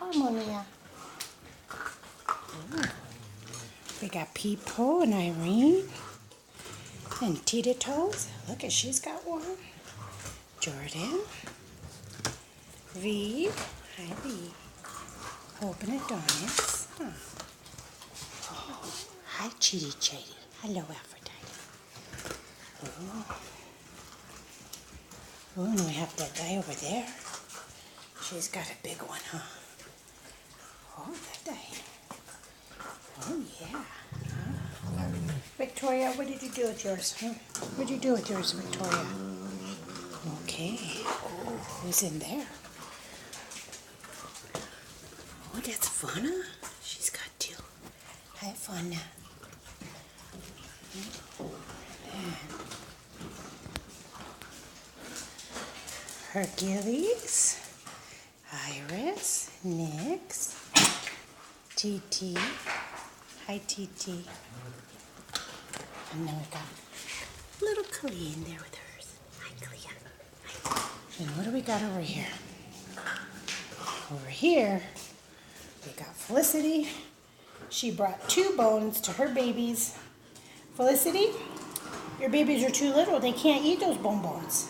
Harmonia. Ooh. We got Peepo and Irene. And Tita Toes. Look at, she's got one. Jordan. V. Hi, V. Hope and Adonis. Huh. Oh. Hi, Chitty Chitty. Hello, Aphrodite. Oh, and we have that guy over there. She's got a big one, huh? Oh, that guy. Oh, yeah. Huh? Victoria, what did you do with yours? Huh? What did you do with yours, Victoria? Okay. Oh, who's in there? Oh, that's Fauna. She's got two. Hi, Fauna. Hercules, Iris, Nyx, TT. Hi, TT. And then we got little Klee in there with hers. Hi, Klee. Hi. And what do we got over here? Over here, we got Felicity. She brought 2 bones to her babies. Felicity, your babies are too little. They can't eat those bonbons.